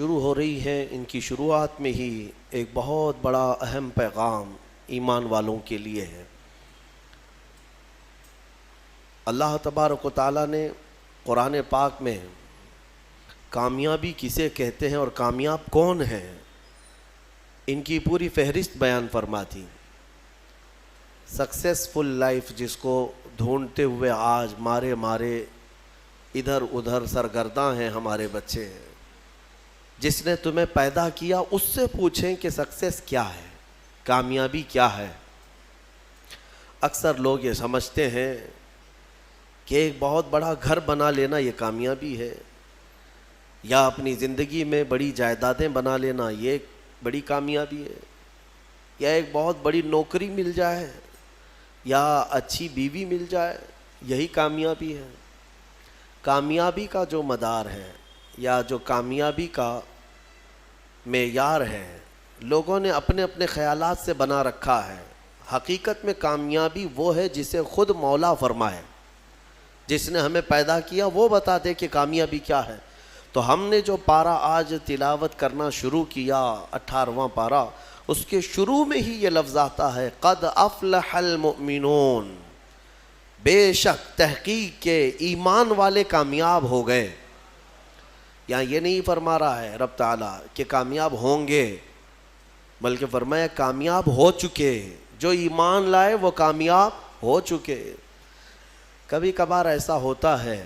شروع ہو رہی ہے، ان کی شروعات میں ہی ایک بہت بڑا اہم پیغام ایمان والوں کے لیے ہے۔ اللہ تبارک و تعالیٰ نے قرآن پاک میں کامیابی کسے کہتے ہیں اور کامیاب کون ہیں ان کی پوری فہرست بیان فرما دی۔ سکسیسفل لائف جس کو ڈھونڈتے ہوئے آج مارے ادھر ادھر سرگرداں ہیں ہمارے بچے، جس نے تمہیں پیدا کیا اس سے پوچھیں کہ سکسیس کیا ہے، کامیابی کیا ہے۔ اکثر لوگ یہ سمجھتے ہیں کہ ایک بہت بڑا گھر بنا لینا یہ کامیابی ہے، یا اپنی زندگی میں بڑی جائیدادیں بنا لینا یہ ایک بڑی کامیابی ہے، یا ایک بہت بڑی نوکری مل جائے، یا اچھی بیوی مل جائے، یہی کامیابی ہے۔ کامیابی کا جو مدار ہے یا جو کامیابی کا معیار ہے لوگوں نے اپنے اپنے خیالات سے بنا رکھا ہے۔ حقیقت میں کامیابی وہ ہے جسے خود مولا فرمائے، جس نے ہمیں پیدا کیا وہ بتا دے کہ کامیابی کیا ہے۔ تو ہم نے جو پارہ آج تلاوت کرنا شروع کیا 18واں پارہ، اس کے شروع میں ہی یہ لفظ آتا ہے قد افلح المؤمنون، بے شک تحقیق کے ایمان والے کامیاب ہو گئے۔ یہاں یہ نہیں فرما رہا ہے رب تعالیٰ کہ کامیاب ہوں گے، بلکہ فرمایا کامیاب ہو چکے، جو ایمان لائے وہ کامیاب ہو چکے۔ کبھی کبھار ایسا ہوتا ہے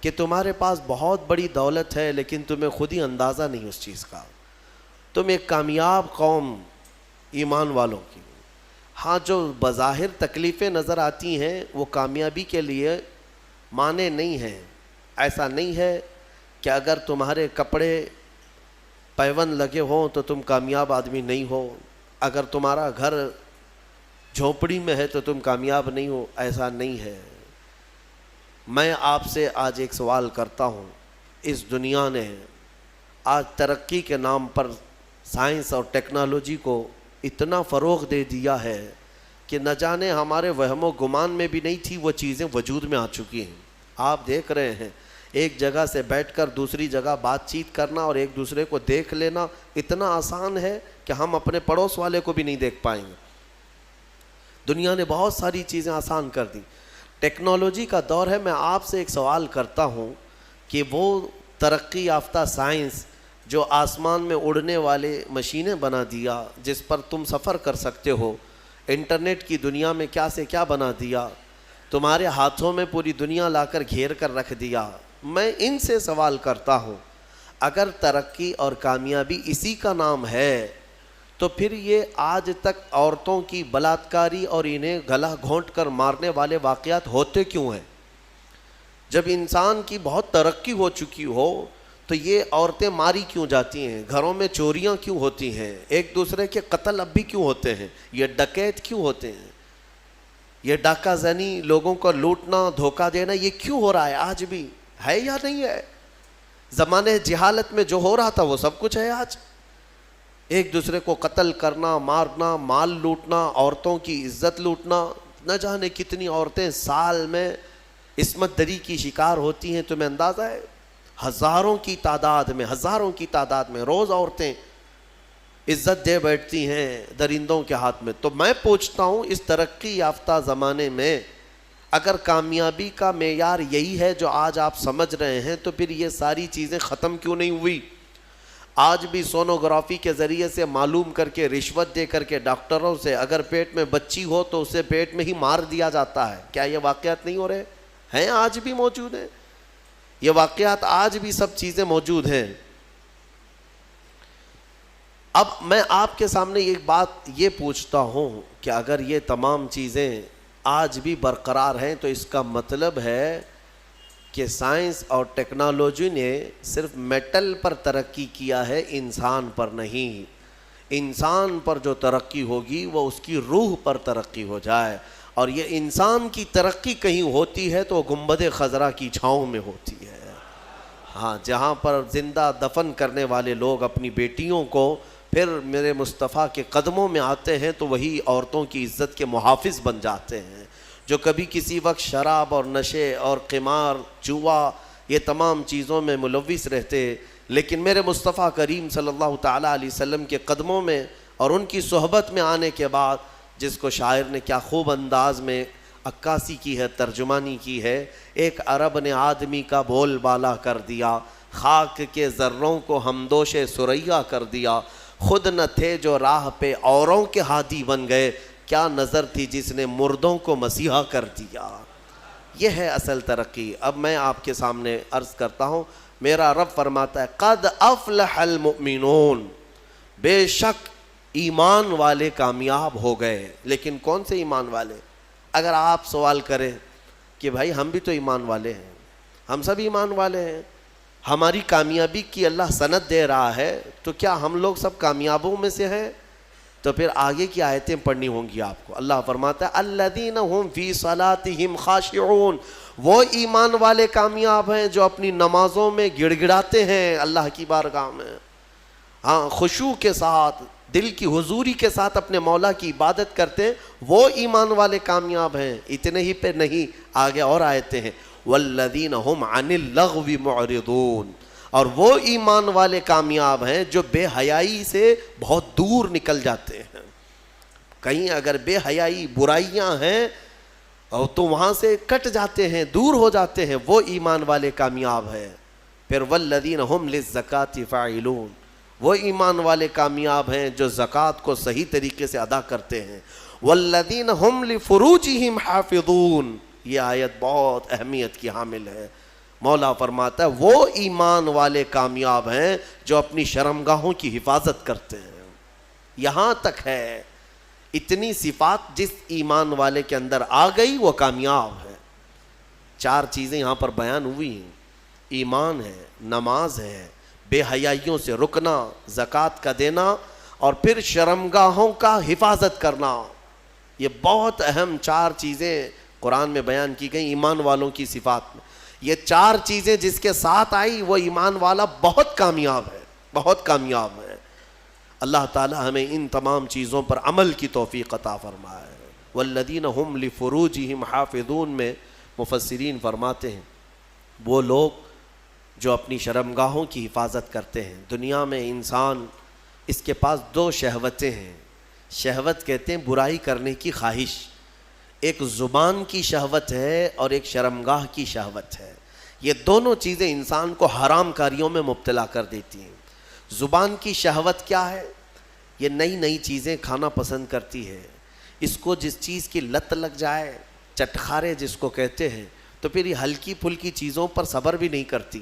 کہ تمہارے پاس بہت بڑی دولت ہے لیکن تمہیں خود ہی اندازہ نہیں اس چیز کا، تم ایک کامیاب قوم ایمان والوں کی، ہاں جو بظاہر تکلیفیں نظر آتی ہیں وہ کامیابی کے لیے معنی نہیں ہیں۔ ایسا نہیں ہے کہ اگر تمہارے کپڑے پیون لگے ہوں تو تم کامیاب آدمی نہیں ہو، اگر تمہارا گھر جھونپڑی میں ہے تو تم کامیاب نہیں ہو، ایسا نہیں ہے۔ میں آپ سے آج ایک سوال کرتا ہوں، اس دنیا نے آج ترقی کے نام پر سائنس اور ٹیکنالوجی کو اتنا فروغ دے دیا ہے کہ نہ جانے ہمارے وہم و گمان میں بھی نہیں تھی وہ چیزیں وجود میں آ چکی ہیں۔ آپ دیکھ رہے ہیں ایک جگہ سے بیٹھ کر دوسری جگہ بات چیت کرنا اور ایک دوسرے کو دیکھ لینا اتنا آسان ہے کہ ہم اپنے پڑوس والے کو بھی نہیں دیکھ پائیں گے۔ دنیا نے بہت ساری چیزیں آسان کر دی، ٹیکنالوجی کا دور ہے۔ میں آپ سے ایک سوال کرتا ہوں کہ وہ ترقی یافتہ سائنس جو آسمان میں اڑنے والے مشینیں بنا دیا، جس پر تم سفر کر سکتے ہو، انٹرنیٹ کی دنیا میں کیا سے کیا بنا دیا، تمہارے ہاتھوں میں پوری دنیا لا کر گھیر کر رکھ دیا۔ میں ان سے سوال کرتا ہوں اگر ترقی اور کامیابی اسی کا نام ہے تو پھر یہ آج تک عورتوں کی بلاತ್ಕಾری اور انہیں گلا گھونٹ کر مارنے والے واقعات ہوتے کیوں ہیں؟ جب انسان کی بہت ترقی ہو چکی ہو تو یہ عورتیں ماری کیوں جاتی ہیں، گھروں میں چوریاں کیوں ہوتی ہیں، ایک دوسرے کے قتل اب بھی کیوں ہوتے ہیں، یہ ڈکیت کیوں ہوتے ہیں، یہ ڈاکہ زنی، لوگوں کو لوٹنا دھوکہ دینا یہ کیوں ہو رہا ہے؟ آج بھی ہے یا نہیں ہے؟ زمانے جہالت میں جو ہو رہا تھا وہ سب کچھ ہے آج۔ ایک دوسرے کو قتل کرنا، مارنا، مال لوٹنا، عورتوں کی عزت لوٹنا، نہ جانے کتنی عورتیں سال میں عصمت دری کی شکار ہوتی ہیں، تمہیں اندازہ ہے؟ ہزاروں کی تعداد میں روز عورتیں عزت دے بیٹھتی ہیں درندوں کے ہاتھ میں۔ تو میں پوچھتا ہوں اس ترقی یافتہ زمانے میں اگر کامیابی کا معیار یہی ہے جو آج آپ سمجھ رہے ہیں تو پھر یہ ساری چیزیں ختم کیوں نہیں ہوئی؟ آج بھی سونوگرافی کے ذریعے سے معلوم کر کے، رشوت دے کر کے ڈاکٹروں سے اگر پیٹ میں بچی ہو تو اسے پیٹ میں ہی مار دیا جاتا ہے۔ کیا یہ واقعات نہیں ہو رہے ہیں؟ آج بھی موجود ہیں یہ واقعات، آج بھی سب چیزیں موجود ہیں۔ اب میں آپ کے سامنے ایک بات یہ پوچھتا ہوں کہ اگر یہ تمام چیزیں آج بھی برقرار ہیں تو اس کا مطلب ہے کہ سائنس اور ٹیکنالوجی نے صرف میٹل پر ترقی کیا ہے، انسان پر نہیں۔ انسان پر جو ترقی ہوگی وہ اس کی روح پر ترقی ہو جائے، اور یہ انسان کی ترقی کہیں ہوتی ہے تو گنبد خضرا کی چھاؤں میں ہوتی ہے، ہاں جہاں پر زندہ دفن کرنے والے لوگ اپنی بیٹیوں کو پھر میرے مصطفیٰ کے قدموں میں آتے ہیں تو وہی عورتوں کی عزت کے محافظ بن جاتے ہیں۔ جو کبھی کسی وقت شراب اور نشے اور قمار، جوا، یہ تمام چیزوں میں ملوث رہتے، لیکن میرے مصطفیٰ کریم صلی اللہ تعالیٰ علیہ وسلم کے قدموں میں اور ان کی صحبت میں آنے کے بعد، جس کو شاعر نے کیا خوب انداز میں عکاسی کی ہے، ترجمانی کی ہے، ایک عرب نے آدمی کا بول بالا کر دیا، خاک کے ذروں کو ہمدوش ثریا کر دیا، خود نہ تھے جو راہ پہ اوروں کے ہادی بن گئے، کیا نظر تھی جس نے مردوں کو مسیحا کر دیا۔ یہ ہے اصل ترقی۔ اب میں آپ کے سامنے عرض کرتا ہوں، میرا رب فرماتا ہے قد افلح المؤمنون، بے شک ایمان والے کامیاب ہو گئے۔ لیکن کون سے ایمان والے؟ اگر آپ سوال کریں کہ بھائی ہم بھی تو ایمان والے ہیں، ہم سب ایمان والے ہیں، ہماری کامیابی کی اللہ سند دے رہا ہے، تو کیا ہم لوگ سب کامیابوں میں سے ہیں؟ تو پھر آگے کی آیتیں پڑھنی ہوں گی آپ کو۔ اللہ فرماتا ہے الذین هم فی صلاتہم خاشعون، وہ ایمان والے کامیاب ہیں جو اپنی نمازوں میں گڑ گڑاتے ہیں اللہ کی بارگاہ میں، ہاں خشوع کے ساتھ، دل کی حضوری کے ساتھ اپنے مولا کی عبادت کرتے ہیں، وہ ایمان والے کامیاب ہیں۔ اتنے ہی پہ نہیں، آگے اور آیتیں ہیں والذین هم عن اللغو معرضون، اور وہ ایمان والے کامیاب ہیں جو بے حیائی سے بہت دور نکل جاتے ہیں۔ کہیں اگر بے حیائی برائیاں ہیں اور تو وہاں سے کٹ جاتے ہیں، دور ہو جاتے ہیں، وہ ایمان والے کامیاب ہیں۔ پھر والذین هم للزکاة فاعلون، وہ ایمان والے کامیاب ہیں جو زکوٰۃ کو صحیح طریقے سے ادا کرتے ہیں۔ والذین هم لفروجہم حافظون، یہ آیت بہت اہمیت کی حامل ہے۔ مولا فرماتا ہے وہ ایمان والے کامیاب ہیں جو اپنی شرمگاہوں کی حفاظت کرتے ہیں۔ یہاں تک ہے، اتنی صفات جس ایمان والے کے اندر آ گئی وہ کامیاب ہے۔ 4 چیزیں یہاں پر بیان ہوئی ہیں، ایمان ہے، نماز ہے، بے حیائیوں سے رکنا، زکوٰۃ کا دینا، اور پھر شرمگاہوں کا حفاظت کرنا۔ یہ بہت اہم 4 چیزیں قرآن میں بیان کی گئی ایمان والوں کی صفات میں۔ یہ 4 چیزیں جس کے ساتھ آئی وہ ایمان والا بہت کامیاب ہے، بہت کامیاب ہے۔ اللہ تعالی ہمیں ان تمام چیزوں پر عمل کی توفیق عطا فرمائے۔ والذین هم لفروجہم حافظون میں مفسرین فرماتے ہیں وہ لوگ جو اپنی شرمگاہوں کی حفاظت کرتے ہیں۔ دنیا میں انسان، اس کے پاس 2 شہوتیں ہیں۔ شہوت کہتے ہیں برائی کرنے کی خواہش، ایک زبان کی شہوت ہے اور ایک شرمگاہ کی شہوت ہے۔ یہ دونوں چیزیں انسان کو حرام کاریوں میں مبتلا کر دیتی ہیں۔ زبان کی شہوت کیا ہے؟ یہ نئی نئی چیزیں کھانا پسند کرتی ہے، اس کو جس چیز کی لت لگ جائے، چٹخارے جس کو کہتے ہیں، تو پھر یہ ہلکی پھلکی چیزوں پر صبر بھی نہیں کرتی،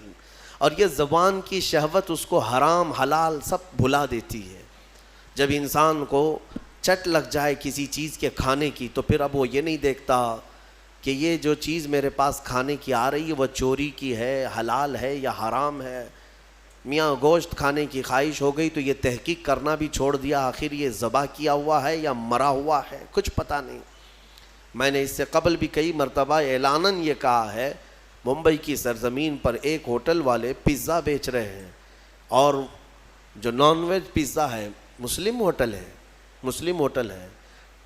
اور یہ زبان کی شہوت اس کو حرام حلال سب بھلا دیتی ہے۔ جب انسان کو چٹ لگ جائے کسی چیز کے کھانے کی تو پھر اب وہ یہ نہیں دیکھتا کہ یہ جو چیز میرے پاس کھانے کی آ رہی ہے وہ چوری کی ہے، حلال ہے یا حرام ہے۔ میاں گوشت کھانے کی خواہش ہو گئی تو یہ تحقیق کرنا بھی چھوڑ دیا، آخر یہ ذبح کیا ہوا ہے یا مرا ہوا ہے، کچھ پتہ نہیں۔ میں نے اس سے قبل بھی کئی مرتبہ اعلاناً یہ کہا ہے، ممبئی کی سرزمین پر ایک ہوٹل والے پیزا بیچ رہے ہیں، اور جو نان ویج پیزا ہے مسلم ہوٹل ہے،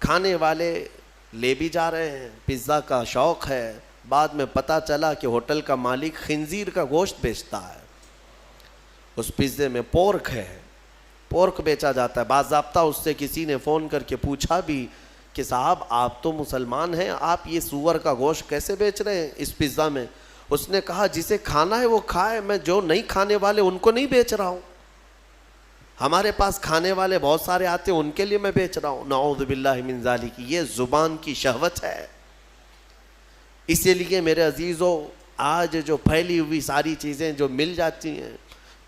کھانے والے لے بھی جا رہے ہیں، پیزا کا شوق ہے۔ بعد میں پتہ چلا کہ ہوٹل کا مالک خنزیر کا گوشت بیچتا ہے، اس پیزے میں پورک ہے، پورک بیچا جاتا ہے۔ باضابطہ اس سے کسی نے فون کر کے پوچھا بھی کہ صاحب آپ تو مسلمان ہیں، آپ یہ سور کا گوشت کیسے بیچ رہے ہیں اس پیزا میں؟ اس نے کہا جسے کھانا ہے وہ کھائے، میں جو نہیں کھانے والے ان کو نہیں بیچ رہا ہوں، ہمارے پاس کھانے والے بہت سارے آتے ہیں، ان کے لیے میں بیچ رہا ہوں۔ نعوذ باللہ من ذالک، یہ زبان کی شہوت ہے۔ اسی لیے میرے عزیزو، آج جو پھیلی ہوئی ساری چیزیں جو مل جاتی ہیں،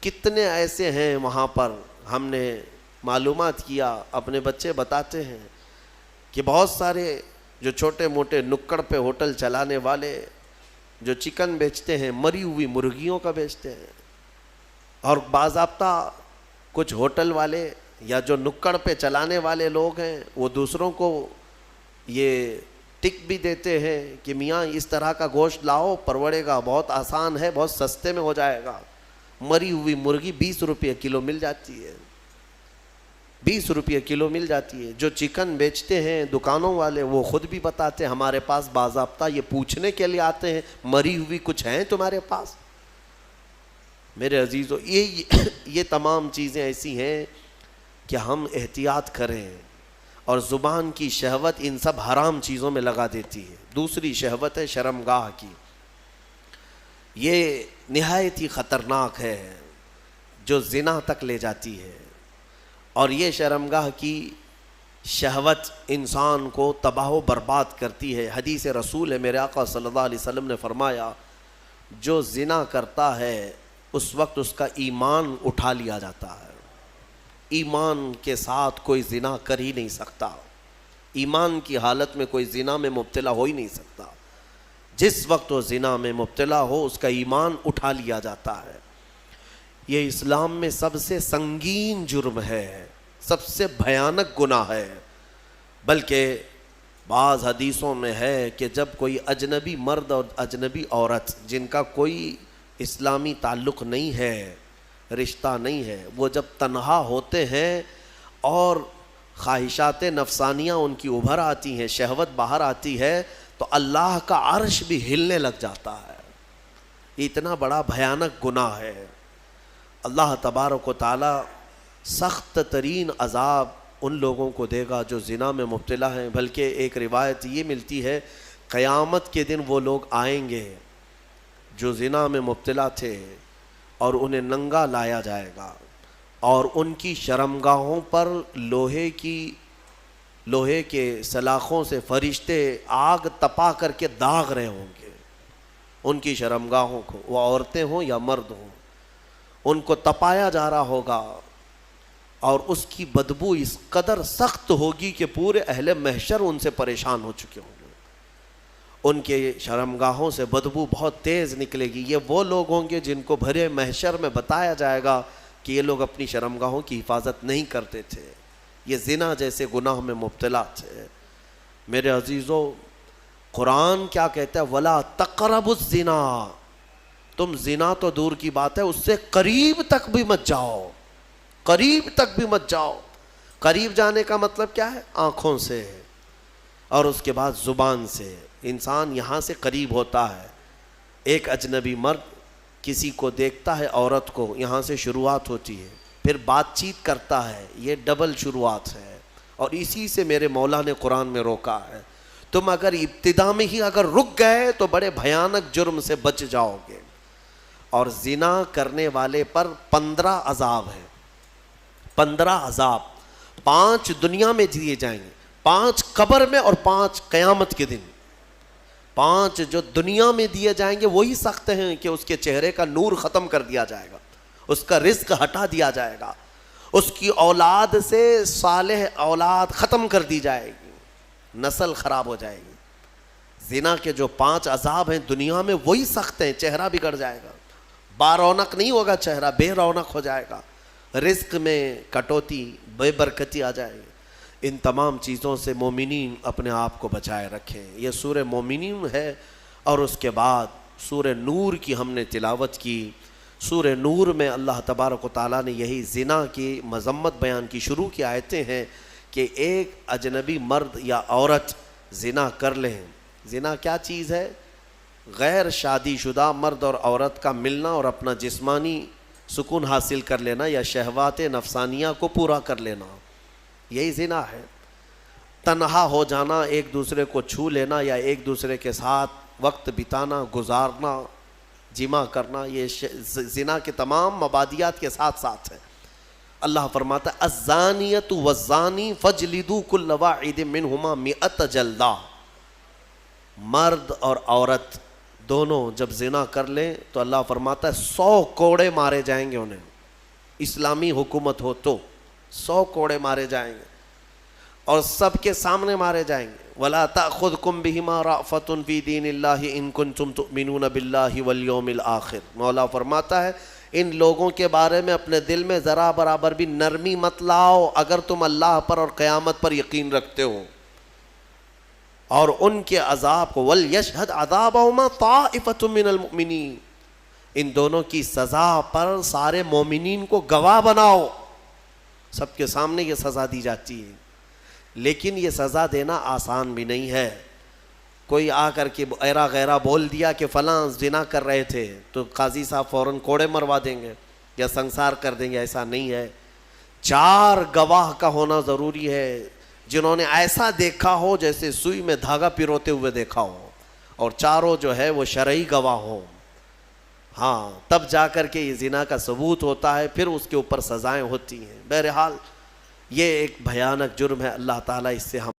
کتنے ایسے ہیں وہاں پر، ہم نے معلومات کیا، اپنے بچے بتاتے ہیں کہ بہت سارے جو چھوٹے موٹے نکڑ پہ ہوٹل چلانے والے جو چکن بیچتے ہیں، مری ہوئی مرغیوں کا بیچتے ہیں، اور باضابطہ کچھ ہوٹل والے یا جو نکڑ پہ چلانے والے لوگ ہیں وہ دوسروں کو یہ ٹک بھی دیتے ہیں کہ میاں اس طرح کا گوشت لاؤ، پروڑے گا، بہت آسان ہے، بہت سستے میں ہو جائے گا۔ مری ہوئی مرغی 20 روپے کلو مل جاتی ہے، 20 روپے کلو مل جاتی ہے۔ جو چکن بیچتے ہیں دکانوں والے وہ خود بھی بتاتے ہیں ہمارے پاس باضابطہ یہ پوچھنے کے لیے آتے ہیں، مری ہوئی کچھ ہیں تمہارے پاس؟ میرے عزیزو یہ تمام چیزیں ایسی ہیں کہ ہم احتیاط کریں، اور زبان کی شہوت ان سب حرام چیزوں میں لگا دیتی ہے۔ دوسری شہوت ہے شرمگاہ کی، یہ نہایت ہی خطرناک ہے، جو زنا تک لے جاتی ہے، اور یہ شرمگاہ کی شہوت انسان کو تباہ و برباد کرتی ہے۔ حدیث رسول ہے، میرے آقا صلی اللہ علیہ وسلم نے فرمایا جو زنا کرتا ہے اس وقت اس کا ایمان اٹھا لیا جاتا ہے۔ ایمان کے ساتھ کوئی زنا کر ہی نہیں سکتا، ایمان کی حالت میں کوئی زنا میں مبتلا ہو ہی نہیں سکتا۔ جس وقت وہ زنا میں مبتلا ہو اس کا ایمان اٹھا لیا جاتا ہے۔ یہ اسلام میں سب سے سنگین جرم ہے، سب سے بھیانک گناہ ہے، بلکہ بعض حدیثوں میں ہے کہ جب کوئی اجنبی مرد اور اجنبی عورت جن کا کوئی اسلامی تعلق نہیں ہے، رشتہ نہیں ہے، وہ جب تنہا ہوتے ہیں اور خواہشات نفسانیہ ان کی ابھر آتی ہیں، شہوت باہر آتی ہے، تو اللہ کا عرش بھی ہلنے لگ جاتا ہے۔ یہ اتنا بڑا بھیانک گناہ ہے۔ اللہ تبارک و تعالی سخت ترین عذاب ان لوگوں کو دے گا جو زنا میں مبتلا ہیں۔ بلکہ ایک روایت یہ ملتی ہے قیامت کے دن وہ لوگ آئیں گے جو زنا میں مبتلا تھے، اور انہیں ننگا لایا جائے گا، اور ان کی شرمگاہوں پر لوہے کے سلاخوں سے فرشتے آگ تپا کر کے داغ رہے ہوں گے ان کی شرمگاہوں کو، وہ عورتیں ہوں یا مرد ہوں، ان کو تپایا جا رہا ہوگا، اور اس کی بدبو اس قدر سخت ہوگی کہ پورے اہل محشر ان سے پریشان ہو چکے ہوں گے۔ ان کے شرمگاہوں سے بدبو بہت تیز نکلے گی۔ یہ وہ لوگ ہوں گے جن کو بھرے محشر میں بتایا جائے گا کہ یہ لوگ اپنی شرمگاہوں کی حفاظت نہیں کرتے تھے، یہ زنا جیسے گناہ میں مبتلا تھے۔ میرے عزیزو، قرآن کیا کہتا ہے؟ وَلَا تَقْرَبُوا الزِّنَا، تم زنا تو دور کی بات ہے اس سے قریب تک بھی مت جاؤ، قریب تک بھی مت جاؤ۔ قریب جانے کا مطلب کیا ہے؟ آنکھوں سے، اور اس کے بعد زبان سے۔ انسان یہاں سے قریب ہوتا ہے، ایک اجنبی مرد کسی کو دیکھتا ہے، عورت کو، یہاں سے شروعات ہوتی ہے، پھر بات چیت کرتا ہے، یہ ڈبل شروعات ہے، اور اسی سے میرے مولا نے قرآن میں روکا ہے۔ تم اگر ابتدا میں ہی اگر رک گئے تو بڑے بھیانک جرم سے بچ جاؤ گے۔ اور زنا کرنے والے پر 15 عذاب ہیں، 15 عذاب، 5 دنیا میں دیے جائیں گے، 5 قبر میں، اور 5 قیامت کے دن۔ 5 جو دنیا میں دیے جائیں گے وہی سخت ہیں کہ اس کے چہرے کا نور ختم کر دیا جائے گا، اس کا رزق ہٹا دیا جائے گا، اس کی اولاد سے صالح اولاد ختم کر دی جائے گی، نسل خراب ہو جائے گی۔ زنا کے جو 5 عذاب ہیں دنیا میں وہی سخت ہیں، چہرہ بگڑ جائے گا، بارونق نہیں ہوگا چہرہ، بے رونق ہو جائے گا، رزق میں کٹوتی، بے برکتی آ جائے گی۔ ان تمام چیزوں سے مومنین اپنے آپ کو بچائے رکھیں۔ یہ سورہ مومنین ہے، اور اس کے بعد سورہ نور کی ہم نے تلاوت کی۔ سورہ نور میں اللہ تبارک و تعالیٰ نے یہی زنا کی مذمت بیان کی، شروع کی آیتیں ہیں کہ ایک اجنبی مرد یا عورت زنا کر لیں۔ زنا کیا چیز ہے؟ غیر شادی شدہ مرد اور عورت کا ملنا اور اپنا جسمانی سکون حاصل کر لینا، یا شہوات نفسانیہ کو پورا کر لینا، یہی زنا ہے۔ تنہا ہو جانا، ایک دوسرے کو چھو لینا، یا ایک دوسرے کے ساتھ وقت بتانا، گزارنا، جمع کرنا، یہ زنا کے تمام مبادیات کے ساتھ ساتھ ہے۔ اللہ فرماتا ہے الزانیۃ والزانی فاجلدوا کل واحد منہما 100 جلدہ۔ مرد اور عورت دونوں جب زنا کر لیں تو اللہ فرماتا ہے 100 کوڑے مارے جائیں گے انہیں۔ اسلامی حکومت ہو تو 100 کوڑے مارے جائیں گے، اور سب کے سامنے مارے جائیں گے۔ وَلَا تَأْخُذْكُمْ بِهِمَا رَأْفَةٌ فِي دِينِ اللَّهِ إِن كُنتُمْ تُؤْمِنُونَ بِاللَّهِ وَالْيَوْمِ الْآخِرِ۔ مولا فرماتا ہے ان لوگوں کے بارے میں اپنے دل میں ذرا برابر بھی نرمی مت لاؤ اگر تم اللہ پر اور قیامت پر یقین رکھتے ہو، اور ان کے عذاب کو وَلْيَشْهَدْ عَذَابَهُمَا طَائِفَةٌ مِّنَ الْمُؤْمِنِينَ، ان دونوں کی سزا پر سارے مومنین کو گواہ بناؤ۔ سب کے سامنے یہ سزا دی جاتی ہے، لیکن یہ سزا دینا آسان بھی نہیں ہے۔ کوئی آ کر کے ایرا غیرہ بول دیا کہ فلاں زنا کر رہے تھے تو قاضی صاحب فوراً کوڑے مروا دیں گے یا سنسار کر دیں گے، ایسا نہیں ہے۔ 4 گواہ کا ہونا ضروری ہے جنہوں نے ایسا دیکھا ہو جیسے سوئی میں دھاگا پیروتے ہوئے دیکھا ہو، اور چاروں جو ہے وہ شرعی گواہ ہوں، ہاں تب جا کر کے یہ زنا کا ثبوت ہوتا ہے، پھر اس کے اوپر سزائیں ہوتی ہیں۔ بہرحال یہ ایک بھیانک جرم ہے، اللہ تعالیٰ اس سے ہم